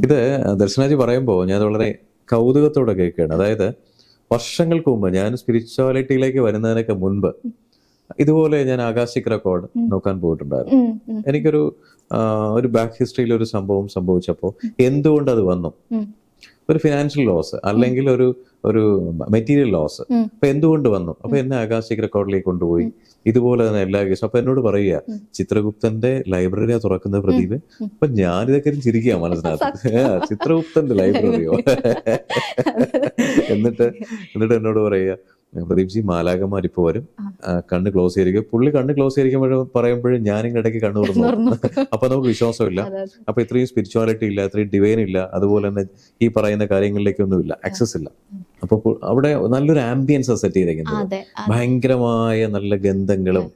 ഇത് ദർശനാജി പറയുമ്പോൾ ഞാൻ വളരെ കൗതുകത്തോടെ കേൾക്കുകയാണ്. അതായത് വർഷങ്ങൾക്ക് മുമ്പ് ഞാൻ സ്പിരിച്വാലിറ്റിയിലേക്ക് വരുന്നതിനൊക്കെ മുൻപ് ഇതുപോലെ ഞാൻ ആകാശിക് റെക്കോർഡ് നോക്കാൻ പോയിട്ടുണ്ടായിരുന്നു. എനിക്കൊരു ഒരു ബാക്ക് ഹിസ്റ്ററിയിൽ ഒരു സംഭവം സംഭവിച്ചപ്പോൾ എന്തുകൊണ്ട് അത് വന്നു, ഒരു ഫിനാൻഷ്യൽ ലോസ് അല്ലെങ്കിൽ ഒരു ഒരു മെറ്റീരിയൽ ലോസ്, അപ്പൊ എന്തുകൊണ്ട് വന്നു, അപ്പൊ എന്നെ ആകാശിക് റെക്കോർഡിലേക്ക് കൊണ്ടുപോയി. ഇതുപോലെ തന്നെ എല്ലാ കേസും അപ്പൊ എന്നോട് പറയുക, ചിത്രഗുപ്തന്റെ ലൈബ്രറിയാ തുറക്കുന്ന പ്രദീപ്. അപ്പൊ ഞാനിതൊക്കെ ചിരിക്കുക മനസ്സിനകത്ത്, ചിത്രഗുപ്തന്റെ ലൈബ്രറിയോ എന്നിട്ട് എന്നോട് പറയുക, പ്രദീപ് ജി മാലാകമാർ ഇപ്പൊ വരും, കണ്ണ് ക്ലോസ് ചെയ്തിരിക്കും. പുള്ളി കണ്ണ് ക്ലോസ് ചെയ്തിരിക്കുമ്പോഴും പറയുമ്പോഴും ഞാനിങ്ങനെ ഇടയ്ക്ക് കണ്ണു തുറന്നു. അപ്പൊ നമുക്ക് വിശ്വാസമില്ല, അപ്പൊ ഇത്രയും സ്പിരിച്വാലിറ്റി ഇല്ല, ഇത്രയും ഡിവൈൻ ഇല്ല, അതുപോലെ തന്നെ ഈ പറയുന്ന കാര്യങ്ങളിലേക്കൊന്നും ഇല്ല, ആക്സസ് ഇല്ല. അപ്പൊ അവിടെ നല്ലൊരു ആംബിയൻസ് സെറ്റ് ചെയ്തേക്കുന്നത്, ഭയങ്കരമായ നല്ല ഗന്ധങ്ങളും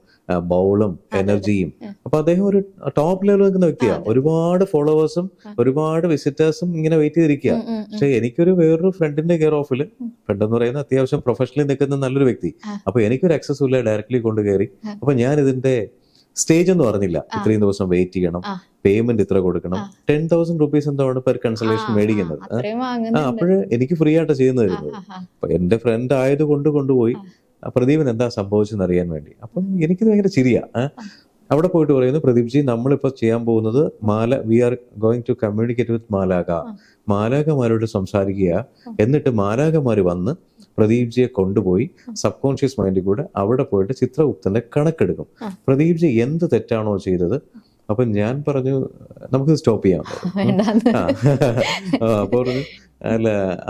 ബൗളും എനർജിയും. അപ്പൊ അദ്ദേഹം ഒരു ടോപ്പ് ലെവലിൽ നിൽക്കുന്ന വ്യക്തിയാണ്, ഒരുപാട് ഫോളോവേഴ്സും ഒരുപാട് വിസിറ്റേഴ്സും ഇങ്ങനെ വെയിറ്റ് ചെയ്തിരിക്കുക. പക്ഷെ എനിക്കൊരു വേറൊരു ഫ്രണ്ടിന്റെ കെയർ ഓഫിൽ, ഫ്രണ്ട് എന്ന് പറയുന്ന അത്യാവശ്യം പ്രൊഫഷണലി നിൽക്കുന്ന നല്ലൊരു വ്യക്തി, അപ്പൊ എനിക്കൊരു ആക്സസ് ഇല്ല, ഡയറക്ട്ലി കൊണ്ട് കയറി. അപ്പൊ ഞാൻ ഇതിന്റെ സ്റ്റേജ് ഒന്നും അറിഞ്ഞില്ല, ഇത്രയും ദിവസം വെയിറ്റ് ചെയ്യണം, പേയ്മെന്റ് ഇത്ര കൊടുക്കണം, 10,000 rupees എന്താണ് പെർ കൺസൾട്ടേഷൻ മേടിക്കുന്നത്. അപ്പോഴ് എനിക്ക് ഫ്രീ ആയിട്ട് ചെയ്യുന്ന തരുന്നത്. അപ്പൊ എന്റെ ഫ്രണ്ട് ആയത് കൊണ്ടുപോയി പ്രദീപിന് എന്താ സംഭവിച്ചെന്ന് അറിയാൻ വേണ്ടി. അപ്പം എനിക്കിത് ഭയങ്കര ചിരിയാ. അവിടെ പോയിട്ട് പറയുന്നു, പ്രദീപ് ജി നമ്മളിപ്പോ ചെയ്യാൻ പോകുന്നത് we are going to communicate with മാലാകമാരോട് സംസാരിക്കുക, എന്നിട്ട് മാലാകമാര് വന്ന് പ്രദീപ് ജിയെ കൊണ്ടുപോയി സബ് കോൺഷ്യസ് മൈൻഡിൽ കൂടെ അവിടെ പോയിട്ട് ചിത്രഗുപ്തന്റെ കണക്കെടുക്കും. പ്രദീപ് ജി എന്ത് തെറ്റാണോ ചെയ്തത്, അപ്പൊ ഞാൻ പറഞ്ഞു നമുക്ക് സ്റ്റോപ്പ് ചെയ്യാം. അപ്പൊ പറഞ്ഞു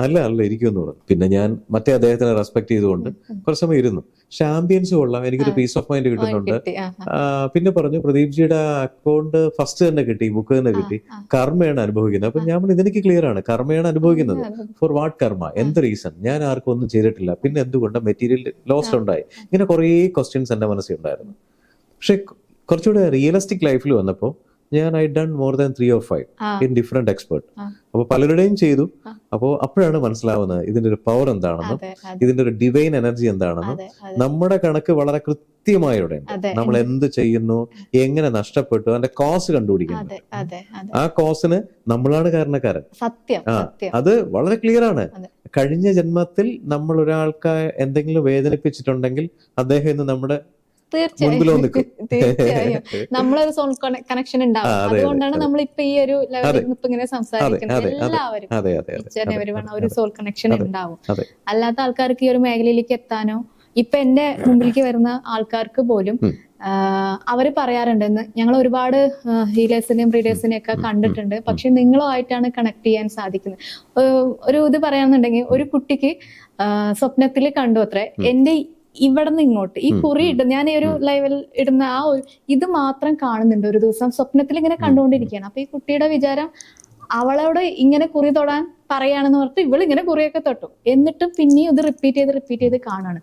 അല്ല ഇരിക്കുമെന്ന് പറഞ്ഞു. പിന്നെ ഞാൻ മറ്റേ അദ്ദേഹത്തിനെ റെസ്പെക്ട് ചെയ്തുകൊണ്ട് കുറച്ച് സമയം ഇരുന്നു. പക്ഷെ ആംബിയൻസ് കൊള്ളാം, എനിക്കൊരു പീസ് ഓഫ് മൈൻഡ് കിട്ടുന്നുണ്ട്. പിന്നെ പറഞ്ഞു പ്രദീപ് ജിയുടെ അക്കൗണ്ട് ഫസ്റ്റ് തന്നെ കിട്ടി, ബുക്ക് തന്നെ കിട്ടി, കർമ്മയാണ് അനുഭവിക്കുന്നത്. അപ്പൊ ഞാൻ പറഞ്ഞു ഇതെനിക്ക് ക്ലിയർ ആണ്, കർമ്മയാണ് അനുഭവിക്കുന്നത്. ഫോർ വാട്ട് കർമ്മ, എന്ത് റീസൺ, ഞാൻ ആർക്കും ഒന്നും ചെയ്തിട്ടില്ല, പിന്നെ എന്തുകൊണ്ട് മെറ്റീരിയൽ ലോസ് ഉണ്ടായി, ഇങ്ങനെ കുറേ ക്വസ്റ്റ്യൻസ് എന്റെ മനസ്സിൽ ഉണ്ടായിരുന്നു. പക്ഷെ കുറച്ചുകൂടെ റിയലിസ്റ്റിക് ലൈഫിൽ വന്നപ്പോൾ ഞാൻ I done more than 3 or 5 in different expert. അപ്പൊ പലരുടെയും ചെയ്തു. അപ്പോഴാണ് മനസ്സിലാവുന്നത് ഇതിന്റെ ഒരു പവർ എന്താണെന്നും ഇതിന്റെ ഒരു ഡിവൈൻ എനർജി എന്താണെന്നും. നമ്മുടെ കണക്ക് വളരെ കൃത്യമായിവിടെ ഉണ്ട്. നമ്മൾ എന്ത് ചെയ്യുന്നു, എങ്ങനെ നഷ്ടപ്പെട്ടു, അതിന്റെ കോസ് കണ്ടുപിടിക്കുന്നത്. ആ കോസിന് നമ്മളാണ് കാരണക്കാരൻ. അത് വളരെ ക്ലിയർ ആണ്. കഴിഞ്ഞ ജന്മത്തിൽ നമ്മൾ ഒരാൾക്ക് എന്തെങ്കിലും വേദനിപ്പിച്ചിട്ടുണ്ടെങ്കിൽ അദ്ദേഹം ഇന്ന് നമ്മുടെ തീർച്ചയായും നമ്മളൊരു സോൾ കണക്ഷൻ ഉണ്ടാവും. അതുകൊണ്ടാണ് നമ്മൾ ഇപ്പൊ ഈ ഒരു ലെവലിൽ ഇപ്പൊ ഇങ്ങനെ സംസാരിക്കുന്നത്. എല്ലാവരും ഒരു സോൾ കണക്ഷൻ ഉണ്ടാവും. അല്ലാത്ത ആൾക്കാർക്ക് ഈ ഒരു മേഖലയിലേക്ക് എത്താനോ, ഇപ്പൊ എന്റെ മുമ്പിലേക്ക് വരുന്ന ആൾക്കാർക്ക് പോലും അവര് പറയാറുണ്ടെന്ന്, ഞങ്ങൾ ഒരുപാട് ഹീലേഴ്സിനെയും റീഡേഴ്സിനെയും ഒക്കെ കണ്ടിട്ടുണ്ട്, പക്ഷെ നിങ്ങളുമായിട്ടാണ് കണക്ട് ചെയ്യാൻ സാധിക്കുന്നത്. ഒരു ഇത് പറയാന്നുണ്ടെങ്കിൽ, ഒരു കുട്ടിക്ക് സ്വപ്നത്തിൽ കണ്ടു അത്രേ, എന്റെ ഇവിടെ നിന്ന് ഇങ്ങോട്ട് ഈ കുറി ഇടുന്ന, ഞാൻ ഈ ഒരു ലൈവിൽ ഇടുന്ന ആ ഒരു ഇത് മാത്രം കാണുന്നുണ്ട് ഒരു ദിവസം, സ്വപ്നത്തിൽ ഇങ്ങനെ കണ്ടുകൊണ്ടിരിക്കുകയാണ്. അപ്പൊ ഈ കുട്ടിയുടെ വിചാരം അവളോട് ഇങ്ങനെ കുറി തൊടാൻ പറയാണെന്ന് പറഞ്ഞിട്ട് ഇവൾ ഇങ്ങനെ കുറിയൊക്കെ തൊട്ടു, എന്നിട്ടും പിന്നെയും ഇത് റിപ്പീറ്റ് ചെയ്ത് കാണാണ്.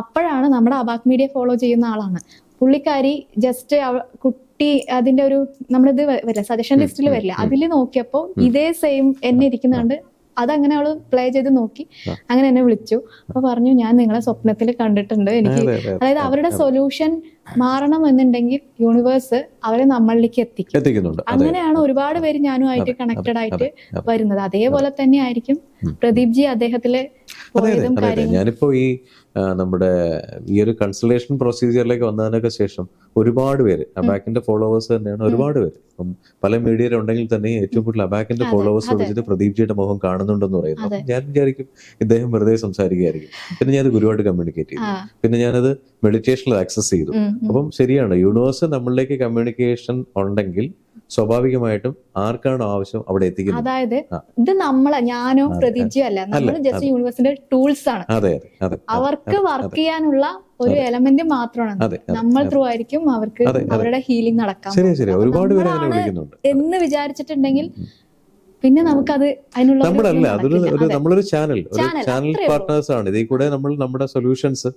അപ്പോഴാണ് നമ്മുടെ അബാക് മീഡിയ ഫോളോ ചെയ്യുന്ന ആളാണ് പുള്ളിക്കാരി, ജസ്റ്റ് കുട്ടി അതിന്റെ ഒരു നമ്മളിത് വരില്ല, സജഷൻ ലിസ്റ്റിൽ വരില്ല, അതിൽ നോക്കിയപ്പോ ഇതേ സെയിം എന്നെ ഇരിക്കുന്നുണ്ട്. അതങ്ങനെ അവള് പ്ലേ ചെയ്ത് നോക്കി, അങ്ങനെ എന്നെ വിളിച്ചു. അപ്പൊ പറഞ്ഞു, ഞാൻ നിങ്ങളെ സ്വപ്നത്തിൽ കണ്ടിട്ടുണ്ട്, എനിക്ക് അതായത് അവരുടെ സൊല്യൂഷൻ മാറണം എന്നുണ്ടെങ്കിൽ യൂണിവേഴ്സ് അവരെ നമ്മളിലേക്ക് എത്തിക്കുന്നുണ്ട്. അങ്ങനെയാണ് ഒരുപാട് പേര് ഞാനുമായിട്ട് കണക്റ്റഡ് ആയിട്ട് വരുന്നത്. അതേപോലെ തന്നെ ആയിരിക്കും പ്രദീപ് ജി അദ്ദേഹത്തിലെ പോയതും കാര്യങ്ങളും. ഞാനിപ്പോ ഈ നമ്മുടെ ഈ ഒരു കൺസൾട്ടേഷൻ പ്രൊസീജിയറിലേക്ക് വന്നതിനൊക്കെ ശേഷം ഒരുപാട് പേര് അബാക്കിന്റെ ഫോളോവേഴ്സ് തന്നെയാണ്, ഒരുപാട് പേര്. ഇപ്പം പല മീഡിയയിൽ ഉണ്ടെങ്കിൽ തന്നെ ഏറ്റവും കൂടുതൽ അബാക്കിന്റെ ഫോളോവേഴ്സ് വിളിച്ചിട്ട് പ്രദീപ് ജിയുടെ മുഖം കാണുന്നുണ്ടെന്ന് പറയുന്നു. ഞാൻ വിചാരിക്കും ഇദ്ദേഹം വെറുതെ സംസാരിക്കുകയായിരിക്കും. പിന്നെ ഞാനത് ഗുരുവായിട്ട് കമ്മ്യൂണിക്കേറ്റ് ചെയ്തു, പിന്നെ ഞാനത് മെഡിറ്റേഷനിൽ ആക്സസ് ചെയ്തു. അപ്പം ശരിയാണ്, യൂണിവേഴ്സ് നമ്മളിലേക്ക് കമ്മ്യൂണിക്കേഷൻ ഉണ്ടെങ്കിൽ സ്വാഭാവികമായിട്ടും ആർക്കാണോ ആവശ്യം അവിടെ എത്തിക്കുന്നത്. അതായത് ഇത് ഞാനോ പ്രദീപ് ജിയോ അല്ല, നമ്മൾ ജസ്റ്റ് യൂണിവേഴ്സിന്റെ ടൂൾസ് ആണ്. അവർക്ക് വർക്ക് ചെയ്യാനുള്ള ഒരു എലമെന്റ് മാത്രമാണ്. നമ്മൾ ത്രൂ ആയിരിക്കും അവർക്ക് അവരുടെ ഹീലിംഗ് നടക്കാം എന്ന് വിചാരിച്ചിട്ടുണ്ടെങ്കിൽ പിന്നെ നമുക്കത് അതിനുള്ള നമ്മളൊരു ചാനൽ പാർട്ട്നേഴ്സ് ആണ്. ഇതിൽ കൂടെ നമ്മൾ നമ്മുടെ സൊല്യൂഷൻസ്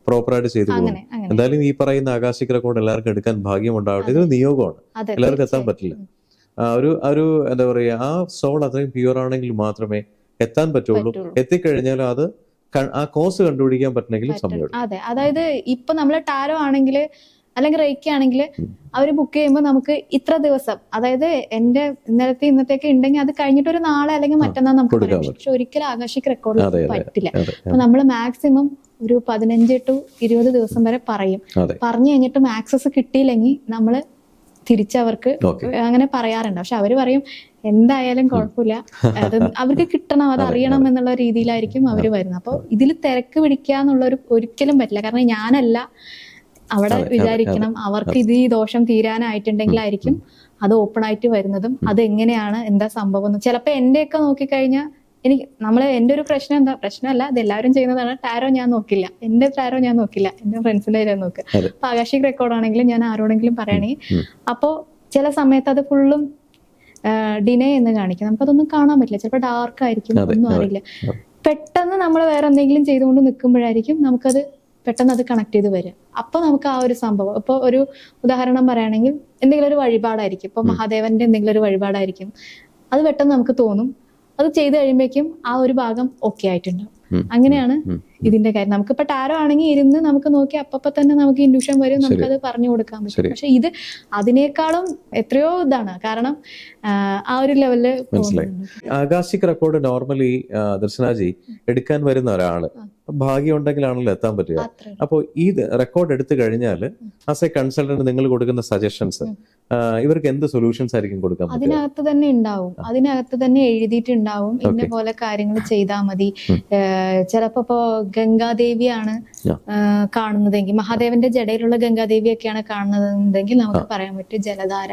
പ്രോപ്പറായിട്ട് ചെയ്തു പോകും. എന്തായാലും ഈ പറയുന്ന ആകാശിക് റെക്കോർഡ് എല്ലാവർക്കും എടുക്കാൻ ഭാഗ്യം ഉണ്ടാവട്ടെ. ഇതൊരു നിയോഗമാണ്, എല്ലാവർക്കും എത്താൻ പറ്റില്ല. ഒരു എന്താ പറയാ, ആ സോൾ അത്രയും പ്യുവർ ആണെങ്കിൽ മാത്രമേ എത്താൻ പറ്റുള്ളൂ. എത്തിക്കഴിഞ്ഞാൽ അത് ആ കോസ് കണ്ടുപിടിക്കാൻ പറ്റണമെങ്കിൽ സമയം. അതെ, അതായത് ഇപ്പൊ നമ്മള് ടാരോ ആണെങ്കിൽ അല്ലെങ്കിൽ റേക്കി ആണെങ്കിൽ അവർ ബുക്ക് ചെയ്യുമ്പോൾ നമുക്ക് ഇത്ര ദിവസം, അതായത് എന്റെ ഇന്നലത്തെ ഇന്നത്തേക്ക് ഉണ്ടെങ്കിൽ അത് കഴിഞ്ഞിട്ട് ഒരു നാളെ അല്ലെങ്കിൽ മറ്റന്നാൾ നമുക്ക് പറയാം. പക്ഷെ ഒരിക്കലും ആകാശിക് റെക്കോർഡിൽ പറ്റില്ല. അപ്പൊ നമ്മൾ മാക്സിമം ഒരു 15 to 20 ദിവസം വരെ പറയും. പറഞ്ഞു കഴിഞ്ഞിട്ടും ആക്സസ് കിട്ടിയില്ലെങ്കിൽ നമ്മള് തിരിച്ചവർക്ക് അങ്ങനെ പറയാറുണ്ട്. പക്ഷെ അവര് പറയും എന്തായാലും കുഴപ്പമില്ല, അത് അവർക്ക് കിട്ടണം, അത് അറിയണം എന്നുള്ള രീതിയിലായിരിക്കും അവര് വരുന്നത്. അപ്പൊ ഇതിൽ തിരക്ക് പിടിക്കുക എന്നുള്ളൊരു ഒരിക്കലും പറ്റില്ല. കാരണം ഞാനല്ല അവിടെ വിചാരിക്കണം, അവർക്ക് ഇത് ഈ ദോഷം തീരാനായിട്ടുണ്ടെങ്കിലായിരിക്കും അത് ഓപ്പൺ ആയിട്ട് വരുന്നതും അത് എങ്ങനെയാണ് എന്താ സംഭവം. ചിലപ്പോ എന്റെയൊക്കെ നോക്കിക്കഴിഞ്ഞാൽ എന്റെ ഒരു പ്രശ്നം എന്താ, പ്രശ്നമല്ല, ഇത് എല്ലാവരും ചെയ്യുന്നതാണ്, ടാരോ ഞാൻ നോക്കില്ല, എന്റെ ടാരോ ഞാൻ നോക്കില്ല, എന്റെ ഫ്രണ്ട്സിന്റെ നോക്കുക. അപ്പൊ ആകാശിക് റെക്കോർഡ് ആണെങ്കിലും ഞാൻ ആരോടെങ്കിലും പറയണെങ്കിൽ അപ്പോ ചില സമയത്ത് അത് ഫുള്ളും ഡിനേ എന്ന് കാണിക്കും, നമുക്കതൊന്നും കാണാൻ പറ്റില്ല, ചിലപ്പോൾ ഡാർക്ക് ആയിരിക്കും, ഒന്നും അറിയില്ല. പെട്ടെന്ന് നമ്മൾ വേറെ എന്തെങ്കിലും ചെയ്തുകൊണ്ട് നിൽക്കുമ്പോഴായിരിക്കും നമുക്കത് പെട്ടെന്ന് അത് കണക്ട് ചെയ്ത് വരിക. അപ്പൊ നമുക്ക് ആ ഒരു സംഭവം, ഇപ്പൊ ഒരു ഉദാഹരണം പറയുകയാണെങ്കിൽ എന്തെങ്കിലും ഒരു വഴിപാടായിരിക്കും, ഇപ്പൊ മഹാദേവന്റെ എന്തെങ്കിലും ഒരു വഴിപാടായിരിക്കും, അത് പെട്ടെന്ന് നമുക്ക് തോന്നും, അത് ചെയ്ത് കഴിയുമ്പോഴേക്കും ആ ഒരു ഭാഗം ഓക്കെ ആയിട്ടുണ്ടാവും. അങ്ങനെയാണ് ഇതിന്റെ കാര്യം. നമുക്കിപ്പോ ടാരോ ആണെങ്കിൽ ഇരുന്ന് നമുക്ക് നോക്കി അപ്പൊ തന്നെ നമുക്ക് ഇൻഡ്യൂഷൻ വരും, നമുക്കത് പറഞ്ഞു കൊടുക്കാൻ പറ്റും. പക്ഷെ ഇത് അതിനേക്കാളും എത്രയോ ഇതാണ്, കാരണം ആ ഒരു ലെവലില് ആകാശിക് റെക്കോർഡ് നോർമലി ദർശനാജി എടുക്കാൻ വരുന്ന ഒരാള് ഭാഗ്യം ഉണ്ടെങ്കിലാണല്ലോ എത്താൻ പറ്റുക. അപ്പോൾ ഈ റെക്കോർഡ് എടുത്തു കഴിഞ്ഞാൽ ആസ് എ കൺസൾട്ടന്റ് നിങ്ങൾ കൊടുക്കുന്ന സജഷൻസ് ഇവർക്ക് എന്ത് സൊല്യൂഷൻസ് ആയിരിക്കും കൊടുക്കാൻ പറ്റുക? അതിനകത്ത് തന്നെ ഉണ്ടാവും, അതിനകത്ത് തന്നെ എഴുതിയിട്ടുണ്ടാവും ഇന്ന പോലെ കാര്യങ്ങൾ ചെയ്താൽ മതി. ചിലപ്പോ ഇപ്പോ ഗംഗാദേവിയാണ് കാണുന്നതെങ്കിൽ, മഹാദേവന്റെ ജടയിലുള്ള ഗംഗാദേവിയൊക്കെയാണ് കാണുന്നതെങ്കിൽ നമുക്ക് പറയാൻ പറ്റും ജലധാര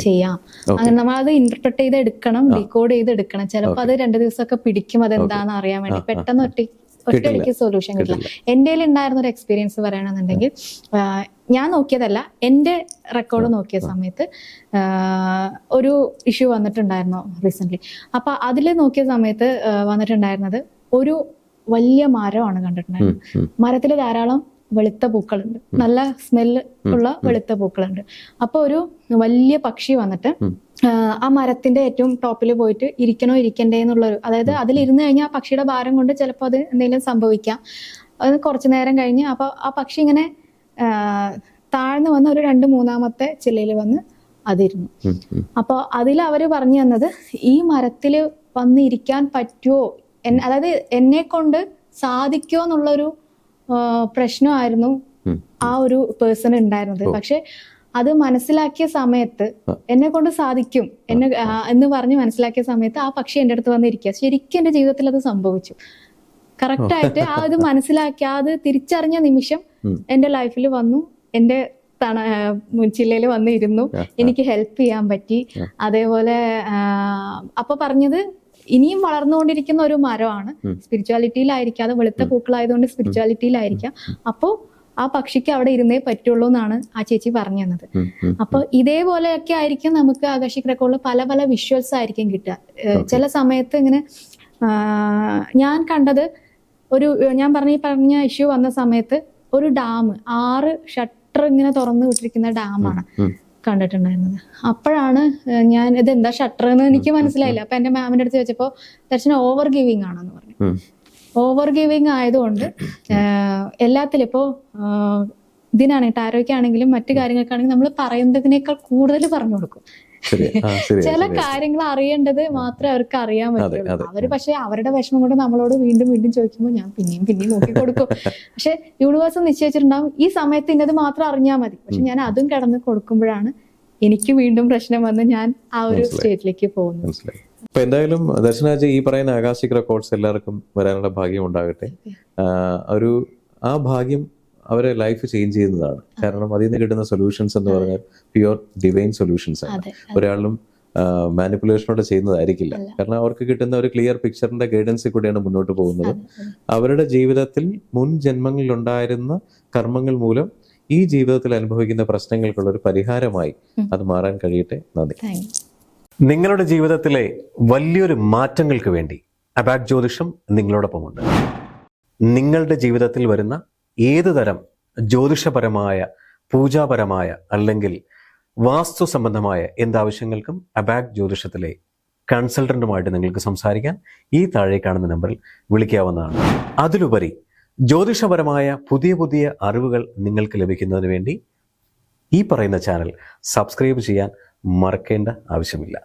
ചെയ്യാം. അങ്ങനെ നമ്മളത് ഇന്റർപ്രറ്റ് ചെയ്ത് എടുക്കണം, ഡീകോഡ് ചെയ്ത് എടുക്കണം. ചിലപ്പോ അത് 2 ദിവസമൊക്കെ പിടിക്കും അതെന്താണെന്ന് അറിയാൻ വേണ്ടി. പെട്ടെന്ന് ഒറ്റയടിക്ക് സൊല്യൂഷൻ കിട്ടില്ല. എൻ്റെ ഉണ്ടായിരുന്ന ഒരു എക്സ്പീരിയൻസ് പറയണമെന്നുണ്ടെങ്കിൽ, ഞാൻ നോക്കിയതല്ല, എൻ്റെ റെക്കോർഡ് നോക്കിയ സമയത്ത് ഒരു ഇഷ്യൂ വന്നിട്ടുണ്ടായിരുന്നു റീസെന്റ്. അപ്പൊ അതിൽ നോക്കിയ സമയത്ത് വന്നിട്ടുണ്ടായിരുന്നത് ഒരു വലിയ മരമാണ് കണ്ടിട്ടുണ്ടായിരുന്നത്. മരത്തിൽ ധാരാളം വെളുത്ത പൂക്കളുണ്ട്, നല്ല സ്മെല്ല് ഉള്ള വെളുത്ത പൂക്കളുണ്ട്. അപ്പൊ ഒരു വലിയ പക്ഷി വന്നിട്ട് ആ മരത്തിന്റെ ഏറ്റവും ടോപ്പിൽ പോയിട്ട് ഇരിക്കണോ ഇരിക്കണ്ടേ എന്നുള്ളൊരു, അതായത് അതിലിരുന്ന് കഴിഞ്ഞാൽ ആ പക്ഷിയുടെ ഭാരം കൊണ്ട് ചിലപ്പോൾ അത് എന്തെങ്കിലും സംഭവിക്കാം. അത് കുറച്ചു നേരം കഴിഞ്ഞ് അപ്പൊ ആ പക്ഷി ഇങ്ങനെ താഴ്ന്നു വന്ന് ഒരു 2-3-ാമത്തെ ചില്ലയിൽ വന്ന് അതിരുന്നു. അപ്പൊ അതിൽ അവര് പറഞ്ഞു തന്നത്, ഈ മരത്തിൽ വന്ന് ഇരിക്കാൻ പറ്റുമോ, അതായത് എന്നെ കൊണ്ട് സാധിക്കുമോ എന്നുള്ളൊരു പ്രശ്നമായിരുന്നു ആ ഒരു പേഴ്സൺ ഉണ്ടായിരുന്നത്. പക്ഷെ അത് മനസ്സിലാക്കിയ സമയത്ത് എന്നെ കൊണ്ട് സാധിക്കും എന്ന് പറഞ്ഞ് മനസ്സിലാക്കിയ സമയത്ത് ആ പക്ഷി എൻ്റെ അടുത്ത് വന്നിരിക്കുക. ശരിക്കും എൻ്റെ ജീവിതത്തിൽ അത് സംഭവിച്ചു. കറക്റ്റ് ആയിട്ട് ആ ഇത് മനസ്സിലാക്കി, അത് തിരിച്ചറിഞ്ഞ നിമിഷം എൻ്റെ ലൈഫിൽ വന്നു, എൻ്റെ ചില്ലയിൽ വന്ന് ഇരുന്നു, എനിക്ക് ഹെൽപ്പ് ചെയ്യാൻ പറ്റി. അതേപോലെ അപ്പൊ പറഞ്ഞത് ഇനിയും വളർന്നുകൊണ്ടിരിക്കുന്ന ഒരു മരമാണ്, സ്പിരിച്വാലിറ്റിയിലായിരിക്കാം, അത് വെളുത്ത പൂക്കളായതുകൊണ്ട് സ്പിരിച്വാലിറ്റിയിലായിരിക്കാം. അപ്പോ ആ പക്ഷിക്ക് അവിടെ ഇരുന്നേ പറ്റുള്ളൂ എന്നാണ് ആ ചേച്ചി പറഞ്ഞു തന്നത്. അപ്പൊ ഇതേപോലെയൊക്കെ ആയിരിക്കും നമുക്ക് ആകാശിക് റെക്കോർഡിൽ പല പല വിഷ്വൽസ് ആയിരിക്കും കിട്ടുക. ചില സമയത്ത് ഇങ്ങനെ ഞാൻ കണ്ടത് ഞാൻ പറഞ്ഞ ഇഷ്യൂ വന്ന സമയത്ത് ഒരു ഡാം 6 ഷട്ടർ ഇങ്ങനെ തുറന്നു വിട്ടിരിക്കുന്ന ഡാമാണ് കണ്ടിട്ടുണ്ടായിരുന്നത്. അപ്പോഴാണ് ഞാൻ ഇതെന്താ ഷട്ടർ എന്ന് എനിക്ക് മനസ്സിലായില്ല. അപ്പൊ എന്റെ മാമിന്റെ അടുത്ത് ചോദിച്ചപ്പോ ദർശനം ഓവർ ഗിവിങ് ആണെന്ന് പറഞ്ഞു. ഓവർ ഗിവിങ് ആയതുകൊണ്ട് എല്ലാത്തിലും ഇപ്പോ ഇതിനാണെങ്കിൽ ടാരോയ്ക്കാണെങ്കിലും മറ്റു കാര്യങ്ങൾക്കാണെങ്കിലും നമ്മൾ പറയുന്നതിനേക്കാൾ കൂടുതൽ പറഞ്ഞു കൊടുക്കും. ചില കാര്യങ്ങൾ അറിയേണ്ടത് മാത്രമേ അവർക്ക് അറിയാൻ പറ്റുള്ളൂ. അവര് പക്ഷെ അവരുടെ വിഷമം കൊണ്ട് നമ്മളോട് വീണ്ടും വീണ്ടും ചോദിക്കുമ്പോൾ ഞാൻ പിന്നെയും നോക്കി കൊടുക്കും. പക്ഷെ യൂണിവേഴ്സ് നിശ്ചയിച്ചിട്ടുണ്ടാവും ഈ സമയത്ത് ഇന്നത് മാത്രം അറിഞ്ഞാൽ മതി. പക്ഷെ ഞാൻ അതും കടന്ന് കൊടുക്കുമ്പോഴാണ് എനിക്ക് വീണ്ടും പ്രശ്നം വന്ന് ഞാൻ ആ ഒരു സ്റ്റേറ്റിലേക്ക് പോകുന്നത്. അപ്പൊ എന്തായാലും ദർശനാജി, ഈ പറയുന്ന ആകാശിക് റെക്കോർഡ്സ് എല്ലാവർക്കും വരാനുള്ള ഭാഗ്യം ഉണ്ടാകട്ടെ. ആ ഭാഗ്യം അവരെ ലൈഫ് ചേഞ്ച് ചെയ്യുന്നതാണ്. കാരണം അതിൽ നിന്ന് കിട്ടുന്ന സൊല്യൂഷൻസ് എന്ന് പറഞ്ഞാൽ പ്യുവർ ഡിവൈൻ സൊല്യൂഷൻസ് ആണ്. ഒരാളും മാനിപ്പുലേഷനോടെ ചെയ്യുന്നതായിരിക്കില്ല. കാരണം അവർക്ക് കിട്ടുന്ന ഒരു ക്ലിയർ പിക്ചറിന്റെ ഗൈഡൻസിൽ കൂടിയാണ് മുന്നോട്ട് പോകുന്നത്. അവരുടെ ജീവിതത്തിൽ മുൻ ജന്മങ്ങളിൽ ഉണ്ടായിരുന്ന കർമ്മങ്ങൾ മൂലം ഈ ജീവിതത്തിൽ അനുഭവിക്കുന്ന പ്രശ്നങ്ങൾക്കുള്ള ഒരു പരിഹാരമായി അത് മാറാൻ കഴിയട്ടെ. നന്ദി. നിങ്ങളുടെ ജീവിതത്തിലെ വലിയൊരു മാറ്റങ്ങൾക്ക് വേണ്ടി അബാക് ജ്യോതിഷം നിങ്ങളോടൊപ്പമുണ്ട്. നിങ്ങളുടെ ജീവിതത്തിൽ വരുന്ന ഏത് തരം ജ്യോതിഷപരമായ, പൂജാപരമായ അല്ലെങ്കിൽ വാസ്തു സംബന്ധമായ എന്താവശ്യങ്ങൾക്കും അബാക് ജ്യോതിഷത്തിലെ കൺസൾട്ടന്റുമായിട്ട് നിങ്ങൾക്ക് സംസാരിക്കാൻ ഈ താഴെ കാണുന്ന നമ്പറിൽ വിളിക്കാവുന്നതാണ്. അതിലുപരി ജ്യോതിഷപരമായ പുതിയ അറിവുകൾ നിങ്ങൾക്ക് ലഭിക്കുന്നതിന് വേണ്ടി ഈ പറയുന്ന ചാനൽ സബ്സ്ക്രൈബ് ചെയ്യാൻ മറക്കേണ്ട ആവശ്യമില്ല.